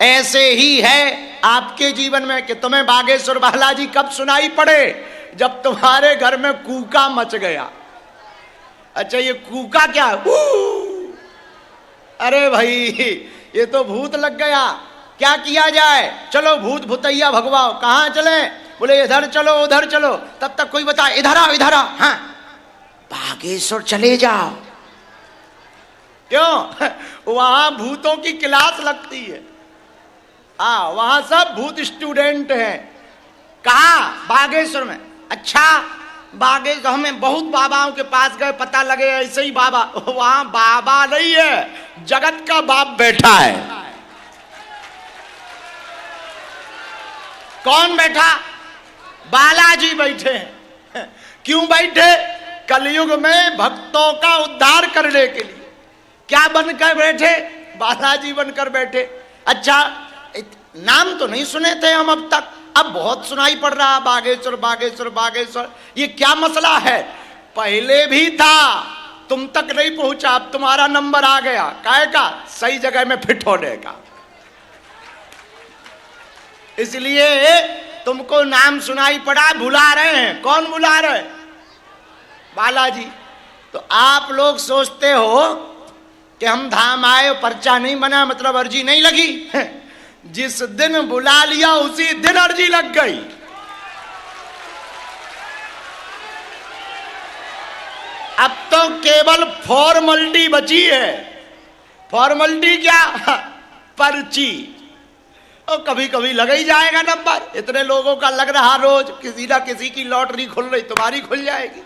ऐसे ही है आपके जीवन में कि तुम्हें बागेश्वर बालाजी कब सुनाई पड़े? जब तुम्हारे घर में कूका मच गया। अच्छा, ये कूका क्या? अरे भाई, ये तो भूत लग गया, क्या किया जाए? चलो भूत भूतैया भगवाओ। कहाँ चले? बोले इधर चलो उधर चलो। तब तक कोई बताए इधर आओ इधर आओ। हाँ, बागेश्वर चले जाओ। क्यों? वहां भूतों की क्लास लगती है। हाँ, वहां सब भूत स्टूडेंट हैं। कहा? बागेश्वर में। अच्छा, बागेश्वर हमें बहुत बाबाओं के पास गए, पता लगे ऐसे ही बाबा। वहां बाबा नहीं है, जगत का बाप बैठा है। कौन बैठा? बालाजी बैठे हैं। क्यों बैठे? कलयुग में भक्तों का उद्धार करने के लिए। क्या बनकर बैठे? बालाजी बनकर बैठे। अच्छा, नाम तो नहीं सुने थे हम अब तक, अब बहुत सुनाई पड़ रहा बागेश्वर बागेश्वर बागेश्वर। ये क्या मसला है? पहले भी था, तुम तक नहीं पहुंचा, अब तुम्हारा नंबर आ गया। काहे का? सही जगह में फिट होने का। इसलिए तुमको नाम सुनाई पड़ा, बुला रहे हैं। कौन बुला रहे? बालाजी। तो आप लोग सोचते हो कि हम धाम आए, पर्चा नहीं बना मतलब अर्जी नहीं लगी। जिस दिन बुला लिया उसी दिन अर्जी लग गई। अब तो केवल फॉर्मेलिटी बची है। फॉर्मेलिटी क्या? पर्ची। और कभी कभी लग ही जाएगा नंबर। इतने लोगों का लग रहा रोज, किसी ना किसी की लॉटरी खुल रही, तुम्हारी खुल जाएगी।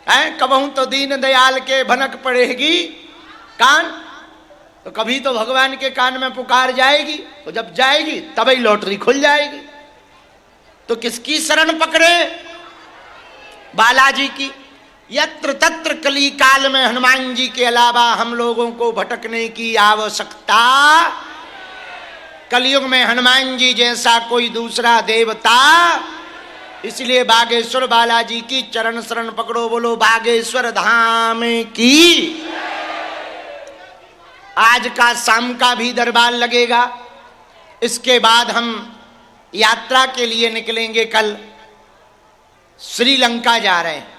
हैं, कबहू तो दीन दयाल के भनक पड़ेगी कान, तो कभी तो भगवान के कान में पुकार जाएगी। तो जब जाएगी तभी लॉटरी खुल जाएगी। तो किसकी शरण पकड़े? बालाजी की। यत्र तत्र कली काल में हनुमान जी के अलावा हम लोगों को भटकने की आवश्यकता। कलयुग में हनुमान जी जैसा कोई दूसरा देवता। इसलिए बागेश्वर बालाजी की चरण शरण पकड़ो। बोलो बागेश्वर धाम की। आज का शाम का भी दरबार लगेगा। इसके बाद हम यात्रा के लिए निकलेंगे। कल श्रीलंका जा रहे हैं।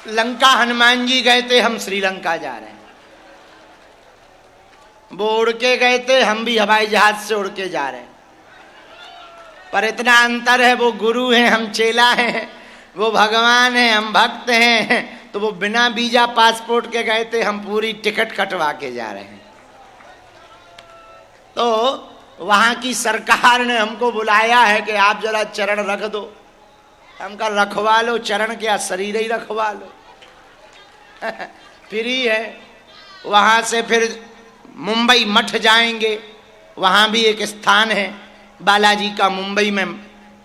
लंका हनुमान जी गए थे, हम श्रीलंका जा रहे हैं। वो उड़ के गए थे, हम भी हवाई जहाज से उड़ के जा रहे हैं। पर इतना अंतर है, वो गुरु हैं, हम चेला हैं। वो भगवान हैं, हम भक्त हैं। तो वो बिना वीजा पासपोर्ट के गए थे, हम पूरी टिकट कटवा के जा रहे हैं। तो वहां की सरकार ने हमको बुलाया है कि आप जरा चरण रख दो। हम कहा रखवा लो, चरण क्या शरीर ही रखवा लो। फ्री है। वहां से फिर मुंबई मठ जाएंगे। वहां भी एक स्थान है बालाजी का, मुंबई में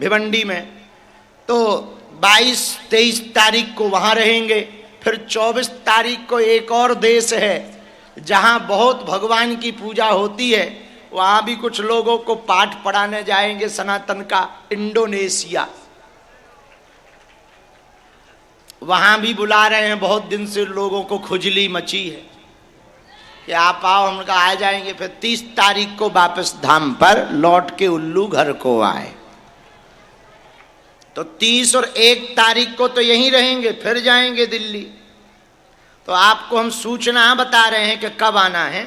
भिवंडी में। तो 22-23 तारीख को वहां रहेंगे। फिर 24 तारीख को एक और देश है जहां बहुत भगवान की पूजा होती है। वहां भी कुछ लोगों को पाठ पढ़ाने जाएंगे सनातन का, इंडोनेशिया। वहां भी बुला रहे हैं। बहुत दिन से लोगों को खुजली मची है कि आप आओ। हम कहा आ जाएंगे। फिर 30 तारीख को वापस धाम पर लौट के उल्लू घर को आए। तो 30 और 1 तारीख को तो यहीं रहेंगे, फिर जाएंगे दिल्ली। तो आपको हम सूचना बता रहे हैं कि कब आना है।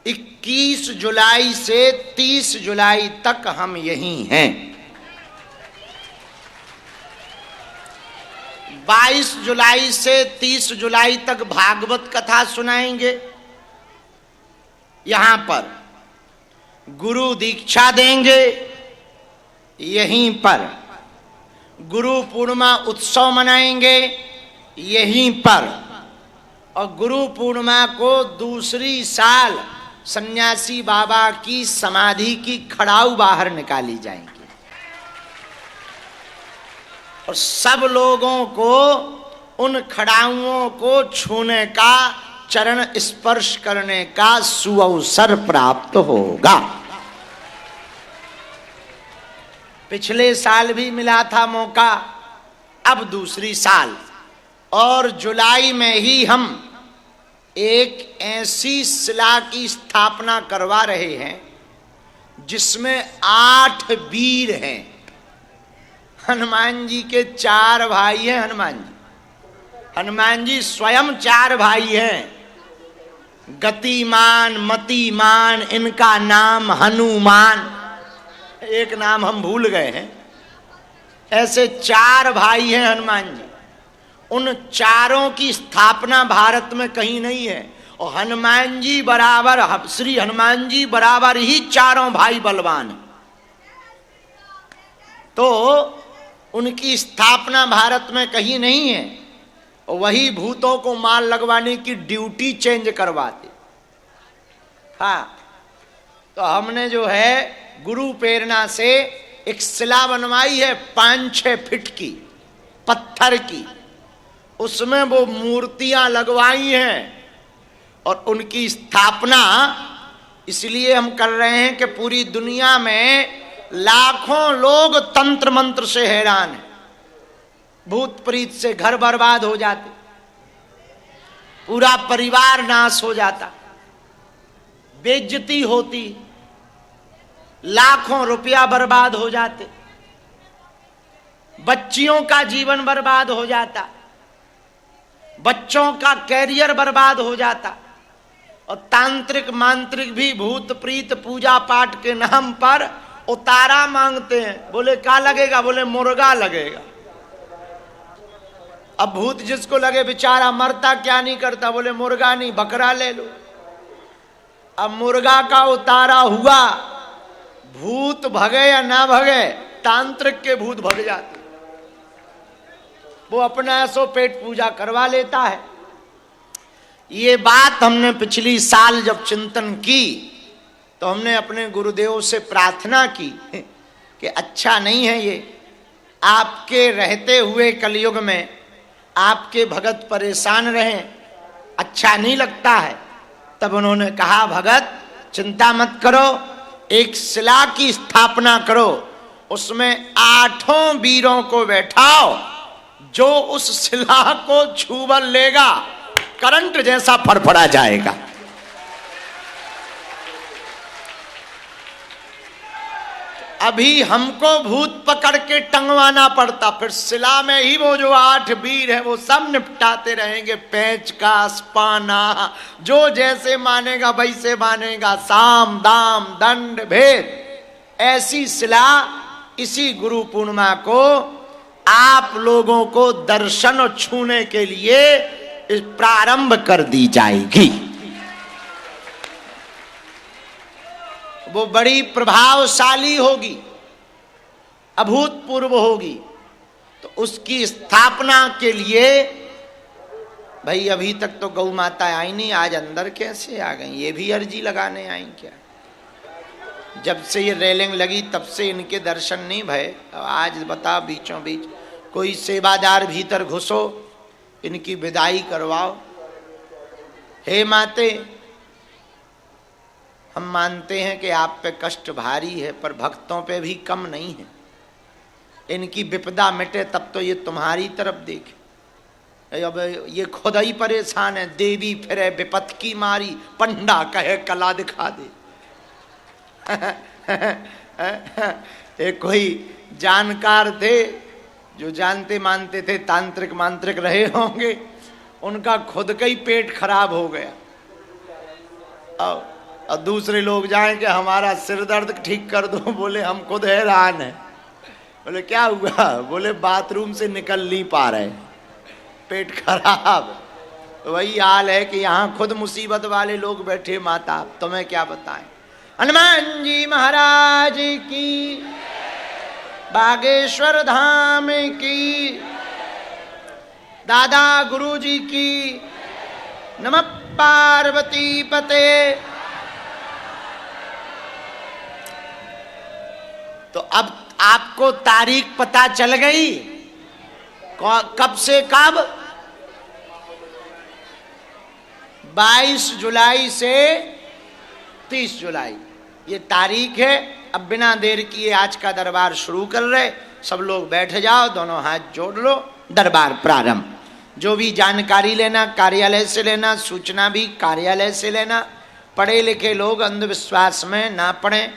21 जुलाई से 30 जुलाई तक हम यहीं हैं। 22 जुलाई से 30 जुलाई तक भागवत कथा सुनाएंगे। यहां पर गुरु दीक्षा देंगे। यहीं पर गुरु पूर्णिमा उत्सव मनाएंगे। यहीं पर। और गुरु पूर्णिमा को दूसरी साल सन्यासी बाबा की समाधि की खड़ाऊ बाहर निकाली जाएंगी। और सब लोगों को उन खड़ाउओं को छूने का, चरण स्पर्श करने का सुअवसर प्राप्त होगा। पिछले साल भी मिला था मौका, अब दूसरी साल। और जुलाई में ही हम एक ऐसी शिला की स्थापना करवा रहे हैं जिसमें 8 वीर हैं। हनुमान जी के 4 भाई हैं। हनुमान जी स्वयं 4 भाई हैं। गतिमान, मतिमान, इनका नाम हनुमान। एक नाम हम भूल गए हैं। ऐसे 4 भाई हैं हनुमान जी। उन चारों की स्थापना भारत में कहीं नहीं है। और हनुमान जी बराबर, श्री हनुमान जी बराबर ही 4 भाई बलवान। तो उनकी स्थापना भारत में कहीं नहीं है। और वही भूतों को मार लगवाने की ड्यूटी चेंज करवाते। हाँ, तो हमने जो है गुरु प्रेरणा से एक शिला बनवाई है 5-6 फीट की, पत्थर की। उसमें वो मूर्तियां लगवाई हैं और उनकी स्थापना इसलिए हम कर रहे हैं कि पूरी दुनिया में लाखों लोग तंत्र मंत्र से हैरान हैं। भूत प्रीत से घर बर्बाद हो जाते, पूरा परिवार नाश हो जाता, बेइज्जती होती, लाखों रुपया बर्बाद हो जाते, बच्चियों का जीवन बर्बाद हो जाता, बच्चों का कैरियर बर्बाद हो जाता। और तांत्रिक मांत्रिक भी भूत प्रीत पूजा पाठ के नाम पर उतारा मांगते हैं। बोले क्या लगेगा? बोले मुर्गा लगेगा। अब भूत जिसको लगे बेचारा मरता क्या नहीं करता? बोले मुर्गा नहीं, बकरा ले लो। अब मुर्गा का उतारा हुआ, भूत भगे या ना भगे, तांत्रिक के भूत भग जाते। वो अपना ऐसो पेट पूजा करवा लेता है। ये बात हमने पिछली साल जब चिंतन की तो हमने अपने गुरुदेव से प्रार्थना की कि अच्छा नहीं है ये, आपके रहते हुए कलयुग में आपके भगत परेशान रहें, अच्छा नहीं लगता है। तब उन्होंने कहा, भगत चिंता मत करो, एक शिला की स्थापना करो, उसमें 8 वीरों को बैठाओ, जो उस शिला को छूबल लेगा करंट जैसा फड़फड़ा जाएगा। अभी हमको भूत पकड़ के टंगवाना पड़ता, फिर शिला में ही वो जो 8 वीर हैं वो सब निपटाते रहेंगे। पेचकस, पाना, जो जैसे मानेगा वैसे मानेगा, साम दाम दंड भेद। ऐसी शिला इसी गुरु पूर्णिमा को आप लोगों को दर्शन और छूने के लिए प्रारंभ कर दी जाएगी। वो बड़ी प्रभावशाली होगी, अभूतपूर्व होगी। तो उसकी स्थापना के लिए भाई अभी तक तो गौ माता आई नहीं, आज अंदर कैसे आ गई? ये भी अर्जी लगाने आई क्या? जब से ये रेलिंग लगी तब से इनके दर्शन नहीं भये। आज बता, बीचों बीच कोई सेवादार भीतर घुसो, इनकी विदाई करवाओ। हे माते, हम मानते हैं कि आप पे कष्ट भारी है, पर भक्तों पे भी कम नहीं है। इनकी विपदा मिटे तब तो ये तुम्हारी तरफ देखे। अब ये खुद ही परेशान है। देवी फिरे विपत की मारी, पंडा कहे कला दिखा दे। एक कोई जानकार थे जो जानते मानते थे, तांत्रिक मांत्रिक रहे होंगे, उनका खुद का ही पेट खराब हो गया। और दूसरे लोग जाएं कि हमारा सिर दर्द ठीक कर दो, बोले हम खुद हैरान हैं। बोले क्या हुआ? बोले बाथरूम से निकल नहीं पा रहे, पेट खराब। तो वही हाल है कि यहाँ खुद मुसीबत वाले लोग बैठे। माता तुम्हें क्या बताएं। हनुमान जी महाराज की, बागेश्वर धाम की, दादा गुरु जी की, नमः पार्वती पते। तो अब आपको तारीख पता चल गई, कब से कब? 22 जुलाई से 30 जुलाई ये तारीख है। अब बिना देर किए आज का दरबार शुरू कर रहे। सब लोग बैठ जाओ, दोनों हाथ जोड़ लो, दरबार प्रारंभ। जो भी जानकारी लेना कार्यालय से लेना, सूचना भी कार्यालय से लेना। पढ़े लिखे लोग अंधविश्वास में ना पड़ें,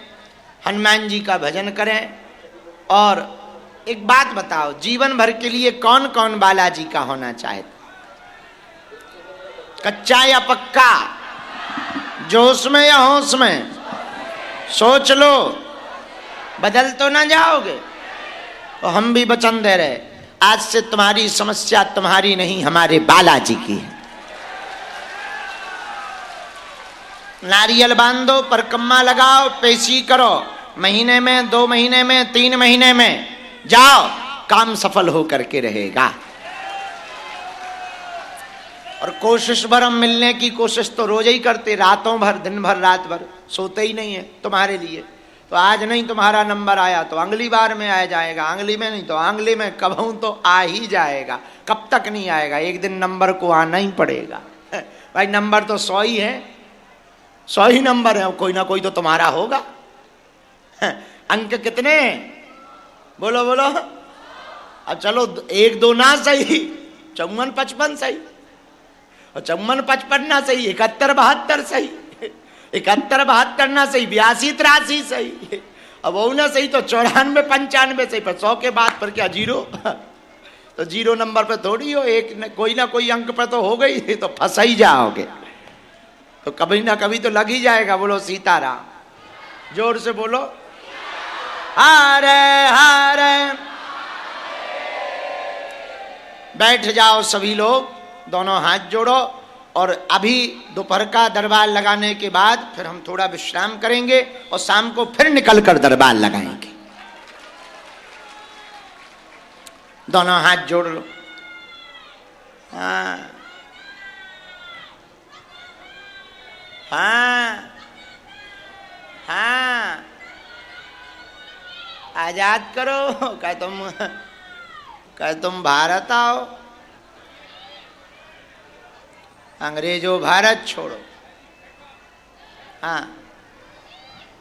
हनुमान जी का भजन करें। और एक बात बताओ, जीवन भर के लिए कौन कौन बालाजी का होना चाहता? कच्चा या पक्का? जोश में या होश में? सोच लो, बदल तो ना जाओगे। तो हम भी वचन दे रहे, आज से तुम्हारी समस्या तुम्हारी नहीं, हमारे बालाजी की है। नारियल बांधो, परिक्रमा लगाओ, पेशी करो, महीने में, 2 महीने में, 3 महीने में जाओ, काम सफल हो करके रहेगा। और कोशिश भर हम मिलने की कोशिश तो रोज ही करते, रातों भर, दिन भर, रात भर सोते ही नहीं है तुम्हारे लिए। तो आज नहीं तुम्हारा नंबर आया तो अगली बार में आ जाएगा, अगली में नहीं तो अगली में, कबहू तो आ ही जाएगा। कब तक नहीं आएगा? एक दिन नंबर को आना ही पड़ेगा। भाई नंबर तो 100 ही है, 100 ही नंबर है, कोई ना कोई तो तुम्हारा होगा। अंक कितने? बोलो बोलो। अब चलो 1 2 ना सही, 54 55 सही, और 54 55 ना सही, 71 72 सही, 71 72 ना सही, 82 83 सही, अब वो ना सही तो 94 95 सही। पर 100 के बाद पर क्या जीरो? तो जीरो नंबर पे थोड़ी हो, एक कोई ना कोई अंक पे तो हो गई, तो फंस ही जाओगे। तो कभी ना कभी तो लग ही जाएगा। बोलो सीताराम, जोर से बोलो हरे हरे। बैठ जाओ सभी लोग, दोनों हाथ जोड़ो। और अभी दोपहर का दरबार लगाने के बाद फिर हम थोड़ा विश्राम करेंगे और शाम को फिर निकल कर दरबार लगाएंगे। दोनों हाथ जोड़ लो। हाँ हाँ हाँ, आजाद करो। कह तुम भारत आओ, अंग्रेजों भारत छोड़ो। हाँ,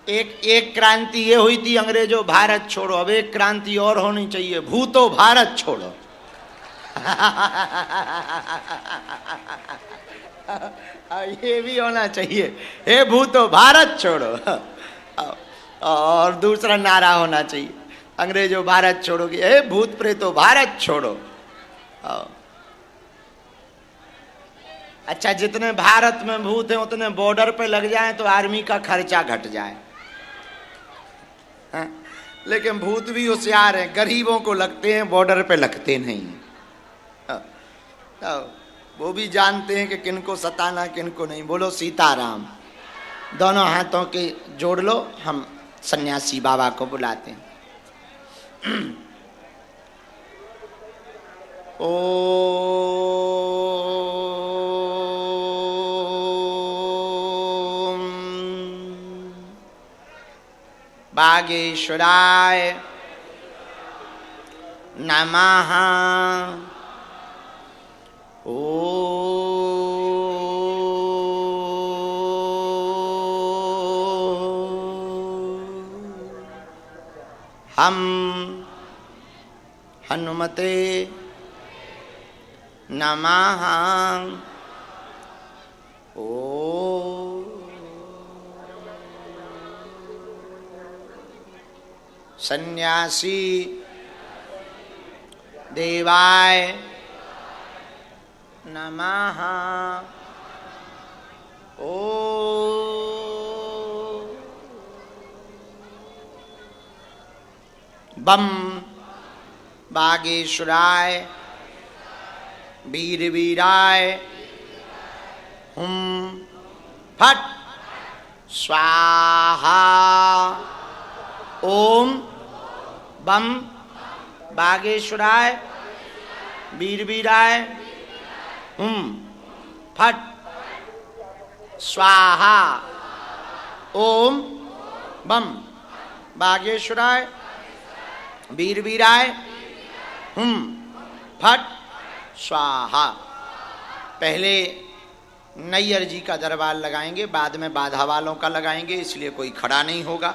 एक क्रांति ये हुई थी, अंग्रेजों भारत छोड़ो। अब एक क्रांति और होनी चाहिए, भूतो भारत छोड़ो। ये भी होना चाहिए, हे भूतो भारत छोड़ो। और दूसरा नारा होना चाहिए, अंग्रेजों भारत छोड़ोगी, हे भूत प्रेतो भारत छोड़ो। अच्छा, जितने भारत में भूत हैं उतने बॉर्डर पे लग जाएं तो आर्मी का खर्चा घट जाए। हाँ? लेकिन भूत भी होशियार हैं, गरीबों को लगते हैं, बॉर्डर पे लगते नहीं। वो भी जानते हैं कि किनको सताना किनको नहीं। बोलो सीताराम। दोनों हाथों के जोड़ लो, हम सन्यासी बाबा को बुलाते हैं। बागेश्वराय नमः। हम हनुमते नमः। सन्यासी देवाय नमः। बम बागेश्वराय वीर वीराय हुम फट स्वाहा। ओम बम बागेश्वराय वीर वीराय हुम फट स्वाहा। ओम बम बागेश्वराय वीर वीराय हुम फट स्वाहा। पहले नैयर जी का दरबार लगाएंगे, बाद में बाधा वालों का लगाएंगे, इसलिए कोई खड़ा नहीं होगा।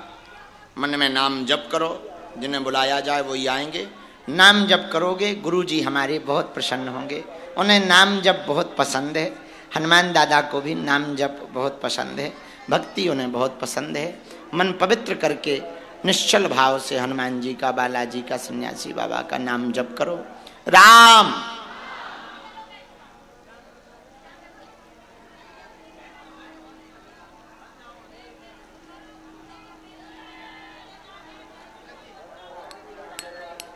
मन में नाम जप करो, जिन्हें बुलाया जाए वही आएंगे। नाम जप करोगे गुरु जी हमारे बहुत प्रसन्न होंगे। उन्हें नाम जप बहुत पसंद है। हनुमान दादा को भी नाम जप बहुत पसंद है, भक्ति उन्हें बहुत पसंद है। मन पवित्र करके निश्चल भाव से हनुमान जी का, बालाजी का, सन्यासी बाबा का नाम जप करो। राम